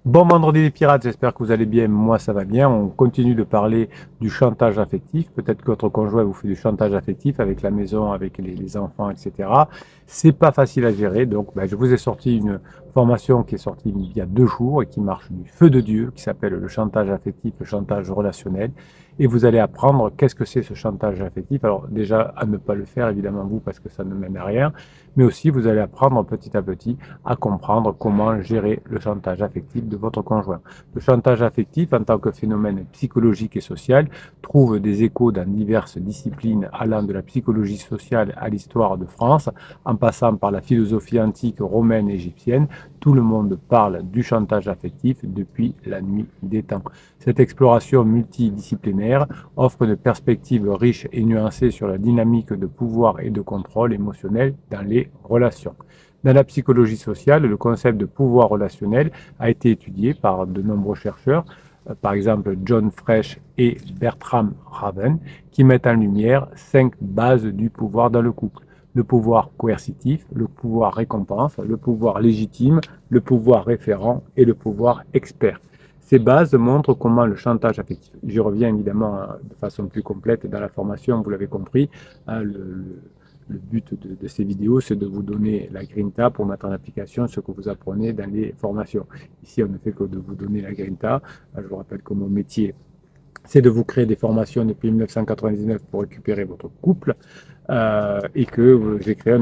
Bon vendredi les pirates, j'espère que vous allez bien, moi ça va bien. On continue de parler du chantage affectif. Peut-être que votre conjoint vous fait du chantage affectif avec la maison, avec les enfants, etc. C'est pas facile à gérer, donc je vous ai sorti une formation qui est sortie il y a 2 jours et qui marche du feu de Dieu, qui s'appelle le chantage affectif, le chantage relationnel. Et vous allez apprendre qu'est-ce que c'est ce chantage affectif. Alors déjà à ne pas le faire évidemment vous parce que ça ne mène à rien, mais aussi vous allez apprendre petit à petit à comprendre comment gérer le chantage affectif de votre conjoint. Le chantage affectif, en tant que phénomène psychologique et social, trouve des échos dans diverses disciplines allant de la psychologie sociale à l'histoire de France, en passant par la philosophie antique romaine et égyptienne. Tout le monde parle du chantage affectif depuis la nuit des temps. Cette exploration multidisciplinaire offre une perspective riche et nuancée sur la dynamique de pouvoir et de contrôle émotionnel dans les relations. Dans la psychologie sociale, le concept de pouvoir relationnel a été étudié par de nombreux chercheurs, par exemple John Fresh et Bertram Raven, qui mettent en lumière 5 bases du pouvoir dans le couple. Le pouvoir coercitif, le pouvoir récompense, le pouvoir légitime, le pouvoir référent et le pouvoir expert. Ces bases montrent comment le chantage affectif, j'y reviens évidemment de façon plus complète dans la formation, vous l'avez compris, le but de ces vidéos, c'est de vous donner la grinta pour mettre en application ce que vous apprenez dans les formations. Ici, on ne fait que de vous donner la grinta. Je vous rappelle que mon métier, c'est de vous créer des formations depuis 1999 pour récupérer votre couple et que j'ai créé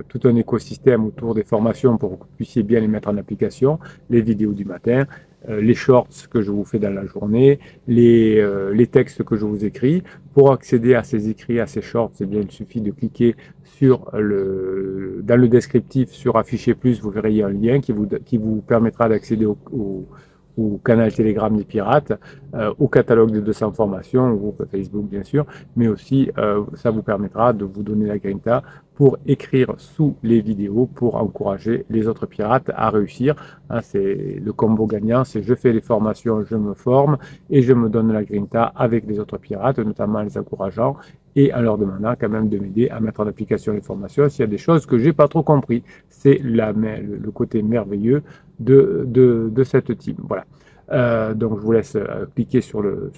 tout un écosystème autour des formations pour que vous puissiez bien les mettre en application, les vidéos du matin, les shorts que je vous fais dans la journée, les textes que je vous écris. Pour accéder à ces écrits, à ces shorts, eh bien, il suffit de cliquer dans le descriptif sur Afficher plus, vous verrez il y a un lien qui vous permettra d'accéder au canal Telegram des pirates, au catalogue de 200 formations, au groupe Facebook bien sûr, mais aussi ça vous permettra de vous donner la grinta pour écrire sous les vidéos pour encourager les autres pirates à réussir. Hein, c'est le combo gagnant, c'est je fais les formations, je me forme et je me donne la grinta avec les autres pirates, notamment les encourageant et en leur demandant quand même de m'aider à mettre en application les formations s'il y a des choses que j'ai pas trop compris. C'est le côté merveilleux de cette team. Voilà. Donc je vous laisse cliquer sur le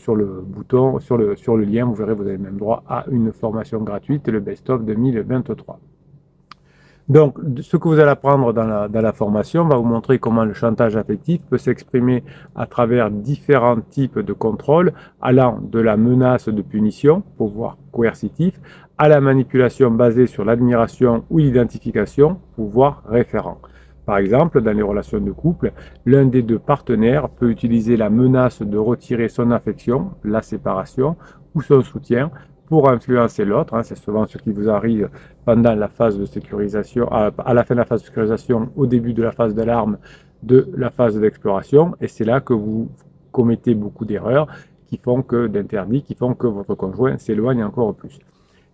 bouton, sur le lien, vous verrez, vous avez même droit à une formation gratuite, le Best of 2023. Donc, ce que vous allez apprendre dans la formation va vous montrer comment le chantage affectif peut s'exprimer à travers différents types de contrôle, allant de la menace de punition, pouvoir coercitif, à la manipulation basée sur l'admiration ou l'identification, pouvoir référent. Par exemple, dans les relations de couple, l'un des deux partenaires peut utiliser la menace de retirer son affection, la séparation, ou son soutien pour influencer l'autre. Hein, c'est souvent ce qui vous arrive pendant la phase de sécurisation, à la fin de la phase de sécurisation, au début de la phase d'alarme, de la phase d'exploration. Et c'est là que vous commettez beaucoup d'erreurs d'interdits qui font que votre conjoint s'éloigne encore plus.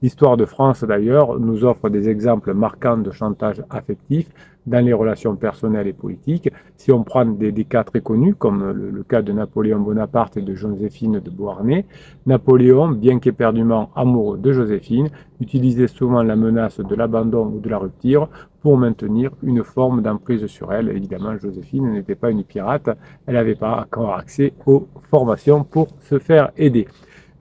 L'histoire de France, d'ailleurs, nous offre des exemples marquants de chantage affectif dans les relations personnelles et politiques. Si on prend des cas très connus, comme le cas de Napoléon Bonaparte et de Joséphine de Beauharnais, Napoléon, bien qu'éperdument amoureux de Joséphine, utilisait souvent la menace de l'abandon ou de la rupture pour maintenir une forme d'emprise sur elle. Évidemment, Joséphine n'était pas une pirate, elle n'avait pas encore accès aux formations pour se faire aider.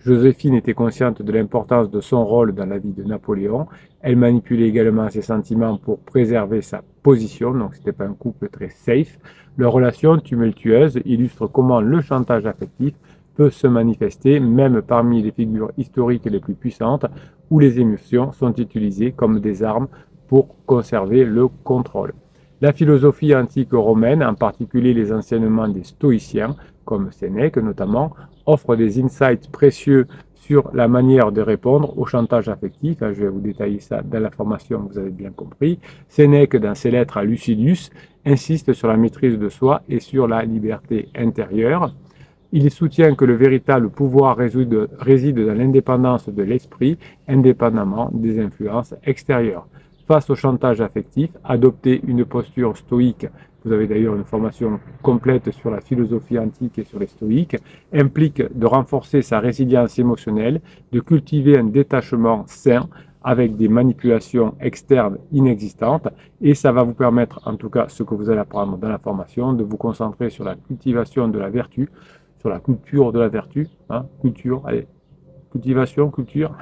Joséphine était consciente de l'importance de son rôle dans la vie de Napoléon. Elle manipulait également ses sentiments pour préserver sa position, donc ce n'était pas un couple très safe. Leur relation tumultueuse illustre comment le chantage affectif peut se manifester même parmi les figures historiques les plus puissantes où les émotions sont utilisées comme des armes pour conserver le contrôle. La philosophie antique romaine, en particulier les enseignements des stoïciens, comme Sénèque notamment, offre des insights précieux sur la manière de répondre au chantage affectif. Je vais vous détailler ça dans la formation, vous avez bien compris. Sénèque, dans ses lettres à Lucilius, insiste sur la maîtrise de soi et sur la liberté intérieure. Il soutient que le véritable pouvoir réside dans l'indépendance de l'esprit, indépendamment des influences extérieures. Face au chantage affectif, adopter une posture stoïque, vous avez d'ailleurs une formation complète sur la philosophie antique et sur les stoïques, implique de renforcer sa résilience émotionnelle, de cultiver un détachement sain avec des manipulations externes inexistantes, et ça va vous permettre, en tout cas ce que vous allez apprendre dans la formation, de vous concentrer sur la cultivation de la vertu, sur la culture de la vertu, hein, culture, allez, cultivation, culture,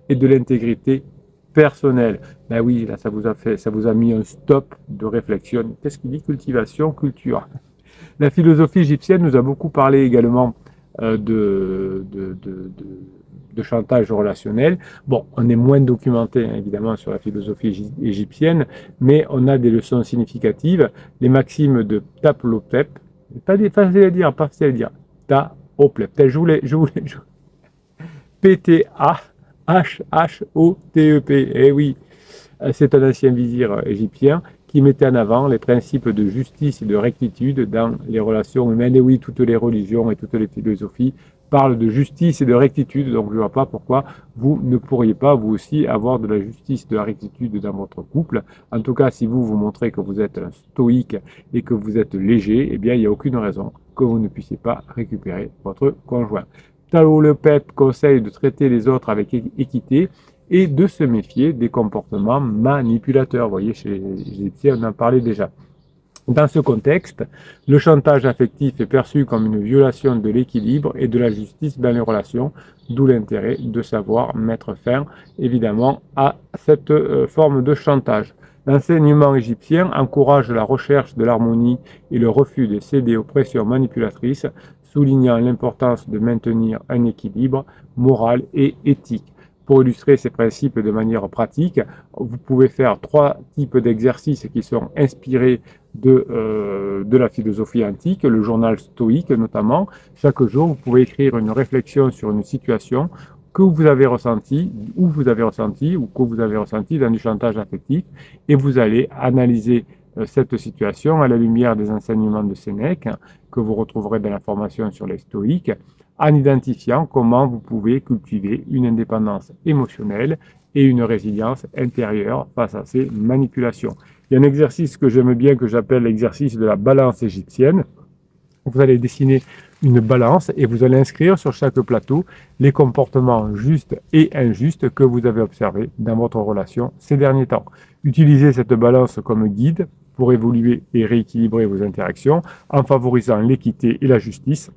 et de l'intégrité personnelle. Ben oui, là ça vous a mis un stop de réflexion. Qu'est-ce qu'il dit? Cultivation, culture. La philosophie égyptienne nous a beaucoup parlé également de chantage relationnel. Bon, on est moins documenté, hein, évidemment, sur la philosophie égyptienne, mais on a des leçons significatives. Les maximes de Ptahhotep, pas facile à dire, pas facile à dire. Ptahhotep. Ptahhotep. Eh oui, c'est un ancien vizir égyptien qui mettait en avant les principes de justice et de rectitude dans les relations humaines. Et oui, toutes les religions et toutes les philosophies parlent de justice et de rectitude, donc je ne vois pas pourquoi vous ne pourriez pas vous aussi avoir de la justice, de la rectitude dans votre couple. En tout cas, si vous vous montrez que vous êtes un stoïque et que vous êtes léger, eh bien il n'y a aucune raison que vous ne puissiez pas récupérer votre conjoint. Ptahhotep conseille de traiter les autres avec équité et de se méfier des comportements manipulateurs. Vous voyez, chez les Égyptiens, on en parlait déjà. Dans ce contexte, le chantage affectif est perçu comme une violation de l'équilibre et de la justice dans les relations, d'où l'intérêt de savoir mettre fin, évidemment, à cette forme de chantage. L'enseignement égyptien encourage la recherche de l'harmonie et le refus de céder aux pressions manipulatrices, soulignant l'importance de maintenir un équilibre moral et éthique. Pour illustrer ces principes de manière pratique, vous pouvez faire 3 types d'exercices qui sont inspirés de la philosophie antique, le journal stoïque notamment. Chaque jour, vous pouvez écrire une réflexion sur une situation que vous avez ressentie, ou que vous avez ressenti dans du chantage affectif, et vous allez analyser cette situation à la lumière des enseignements de Sénèque, que vous retrouverez dans la formation sur les stoïques, en identifiant comment vous pouvez cultiver une indépendance émotionnelle et une résilience intérieure face à ces manipulations. Il y a un exercice que j'aime bien, que j'appelle l'exercice de la balance égyptienne. Vous allez dessiner une balance et vous allez inscrire sur chaque plateau les comportements justes et injustes que vous avez observés dans votre relation ces derniers temps. Utilisez cette balance comme guide pour évoluer et rééquilibrer vos interactions en favorisant l'équité et la justice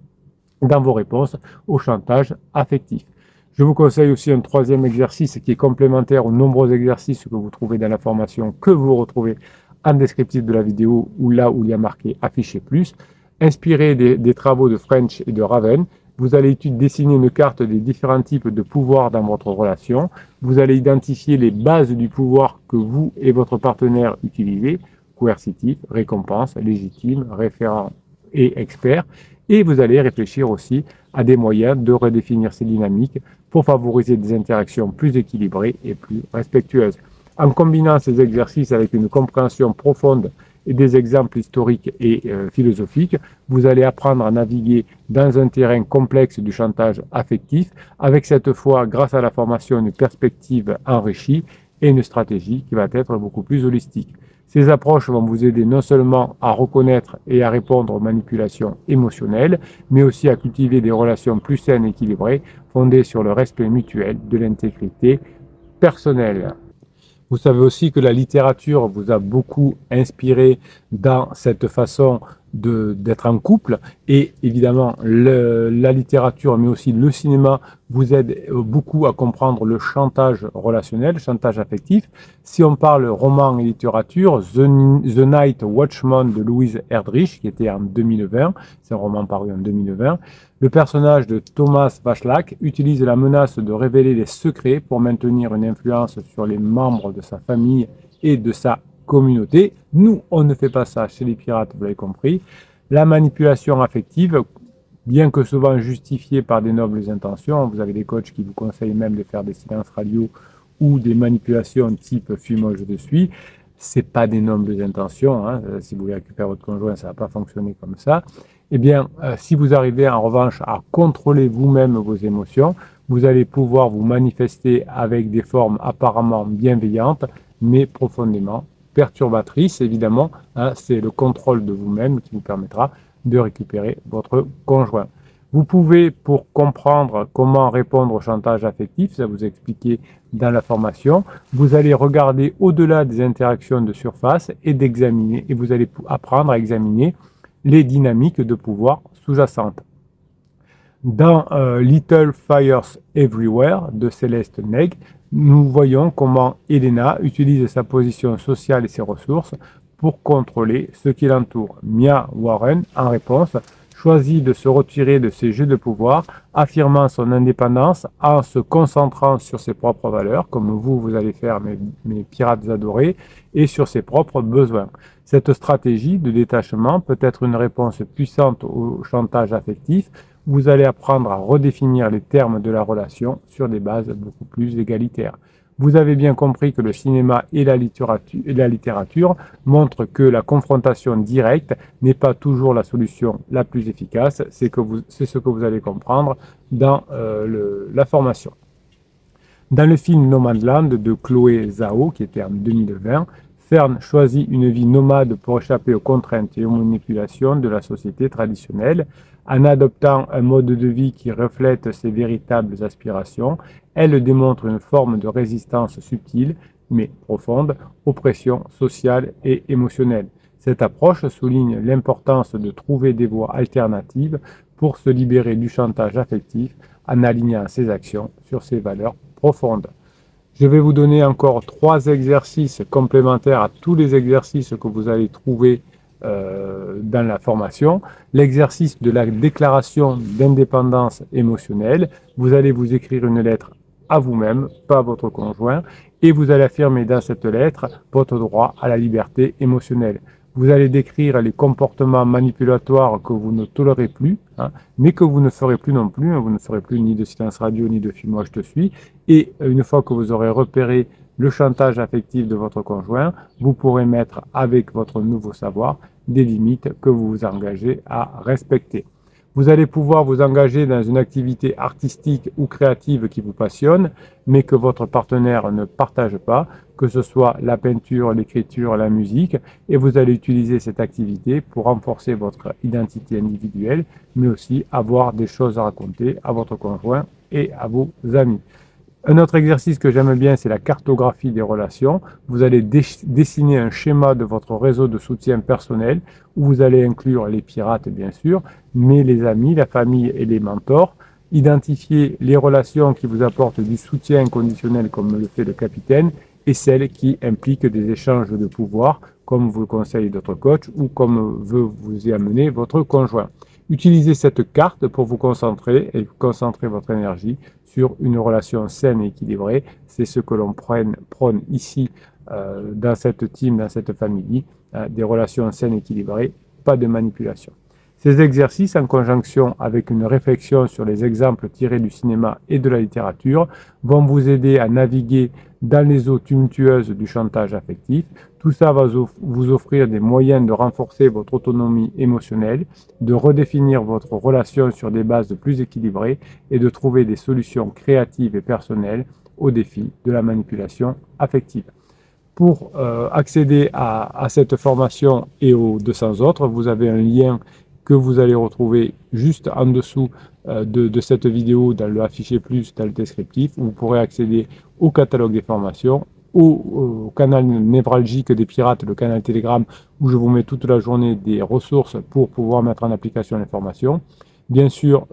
dans vos réponses au chantage affectif. Je vous conseille aussi un 3e exercice qui est complémentaire aux nombreux exercices que vous trouvez dans la formation, que vous retrouvez en descriptif de la vidéo ou là où il y a marqué afficher plus. Inspiré des travaux de French et de Raven, vous allez dessiner une carte des différents types de pouvoirs dans votre relation. Vous allez identifier les bases du pouvoir que vous et votre partenaire utilisez, coercitif, récompense, légitime, référent et expert. Et vous allez réfléchir aussi à des moyens de redéfinir ces dynamiques pour favoriser des interactions plus équilibrées et plus respectueuses. En combinant ces exercices avec une compréhension profonde et des exemples historiques et philosophiques, vous allez apprendre à naviguer dans un terrain complexe du chantage affectif, avec cette fois, grâce à la formation, une perspective enrichie et une stratégie qui va être beaucoup plus holistique. Ces approches vont vous aider non seulement à reconnaître et à répondre aux manipulations émotionnelles, mais aussi à cultiver des relations plus saines et équilibrées, fondées sur le respect mutuel de l'intégrité personnelle. Vous savez aussi que la littérature vous a beaucoup inspiré dans cette façon d'être en couple, et évidemment la littérature mais aussi le cinéma vous aide beaucoup à comprendre le chantage relationnel, le chantage affectif. Si on parle roman et littérature, The Night Watchman de Louise Erdrich, qui était en 2020, c'est un roman paru en 2020, le personnage de Thomas Vaclac utilise la menace de révéler les secrets pour maintenir une influence sur les membres de sa famille et de sa communauté. Nous, on ne fait pas ça chez les pirates, vous l'avez compris. La manipulation affective, bien que souvent justifiée par des nobles intentions, vous avez des coachs qui vous conseillent même de faire des silences radio ou des manipulations type fume je te suis, c'est pas des nobles intentions, hein. Si vous voulez récupérer votre conjoint, ça va pas fonctionner comme ça. Eh bien, si vous arrivez en revanche à contrôler vous-même vos émotions, vous allez pouvoir vous manifester avec des formes apparemment bienveillantes, mais profondément perturbatrices. Évidemment, hein, c'est le contrôle de vous-même qui vous permettra de récupérer votre conjoint. Vous pouvez, pour comprendre comment répondre au chantage affectif, ça vous expliquer dans la formation, vous allez regarder au-delà des interactions de surface et d'examiner, et vous allez apprendre à examiner les dynamiques de pouvoir sous-jacentes. Dans Little Fires Everywhere de Céleste Neg, nous voyons comment Elena utilise sa position sociale et ses ressources pour contrôler ce qui l'entoure. Mia Warren, en réponse, choisit de se retirer de ses jeux de pouvoir, affirmant son indépendance en se concentrant sur ses propres valeurs, comme vous allez faire, mes pirates adorés, et sur ses propres besoins. Cette stratégie de détachement peut être une réponse puissante au chantage affectif. Vous allez apprendre à redéfinir les termes de la relation sur des bases beaucoup plus égalitaires. Vous avez bien compris que le cinéma et la littérature montrent que la confrontation directe n'est pas toujours la solution la plus efficace. C'est ce que vous allez comprendre dans la formation. Dans le film Nomadland de Chloé Zhao, qui était en 2020, Fern choisit une vie nomade pour échapper aux contraintes et aux manipulations de la société traditionnelle. En adoptant un mode de vie qui reflète ses véritables aspirations, elle démontre une forme de résistance subtile, mais profonde, aux pressions sociales et émotionnelles. Cette approche souligne l'importance de trouver des voies alternatives pour se libérer du chantage affectif en alignant ses actions sur ses valeurs profondes. Je vais vous donner encore 3 exercices complémentaires à tous les exercices que vous allez trouver dans la formation. L'exercice de la déclaration d'indépendance émotionnelle. Vous allez vous écrire une lettre à vous-même, pas à votre conjoint, et vous allez affirmer dans cette lettre votre droit à la liberté émotionnelle. Vous allez décrire les comportements manipulatoires que vous ne tolérez plus, mais que vous ne ferez plus non plus. Vous ne ferez plus ni de silence radio, ni de fuis-moi je te suis. Et une fois que vous aurez repéré le chantage affectif de votre conjoint, vous pourrez mettre avec votre nouveau savoir des limites que vous vous engagez à respecter. Vous allez pouvoir vous engager dans une activité artistique ou créative qui vous passionne, mais que votre partenaire ne partage pas, que ce soit la peinture, l'écriture, la musique, et vous allez utiliser cette activité pour renforcer votre identité individuelle, mais aussi avoir des choses à raconter à votre conjoint et à vos amis. Un autre exercice que j'aime bien, c'est la cartographie des relations. Vous allez dessiner un schéma de votre réseau de soutien personnel, où vous allez inclure les pirates, bien sûr, mais les amis, la famille et les mentors. Identifier les relations qui vous apportent du soutien inconditionnel, comme le fait le capitaine, et celles qui impliquent des échanges de pouvoir, comme vous le conseille votre coach, ou comme veut vous y amener votre conjoint. Utilisez cette carte pour vous concentrer et concentrer votre énergie sur une relation saine et équilibrée. C'est ce que l'on prône ici dans cette team, dans cette famille, des relations saines et équilibrées, pas de manipulation. Ces exercices, en conjonction avec une réflexion sur les exemples tirés du cinéma et de la littérature, vont vous aider à naviguer dans les eaux tumultueuses du chantage affectif. Tout ça va vous offrir des moyens de renforcer votre autonomie émotionnelle, de redéfinir votre relation sur des bases plus équilibrées et de trouver des solutions créatives et personnelles aux défis de la manipulation affective. Pour accéder à cette formation et aux 200 autres, vous avez un lien que vous allez retrouver juste en dessous de cette vidéo dans le affiché plus, dans le descriptif. Vous pourrez accéder au catalogue des formations, au canal névralgique des pirates, le canal Telegram, où je vous mets toute la journée des ressources pour pouvoir mettre en application les formations. Bien sûr,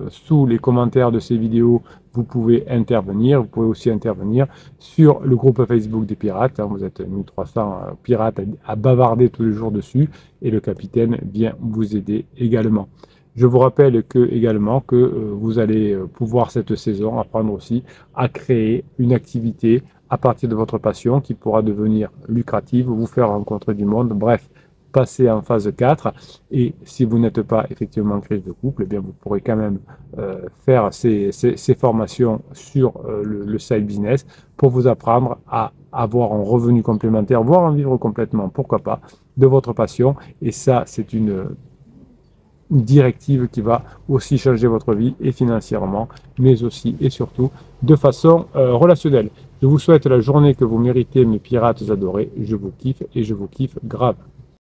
sous les commentaires de ces vidéos, vous pouvez intervenir. Vous pouvez aussi intervenir sur le groupe Facebook des pirates. Vous êtes 1300 pirates à bavarder tous les jours dessus et le capitaine vient vous aider également. Je vous rappelle également que vous allez pouvoir cette saison apprendre aussi à créer une activité à partir de votre passion qui pourra devenir lucrative, vous faire rencontrer du monde, bref, passer en phase 4 et si vous n'êtes pas effectivement en crise de couple, eh bien vous pourrez quand même faire ces formations sur le side business pour vous apprendre à avoir un revenu complémentaire, voire en vivre complètement, pourquoi pas, de votre passion. Et ça, c'est une directive qui va aussi changer votre vie et financièrement, mais aussi et surtout de façon relationnelle. Je vous souhaite la journée que vous méritez, mes pirates adorés. Je vous kiffe et je vous kiffe grave.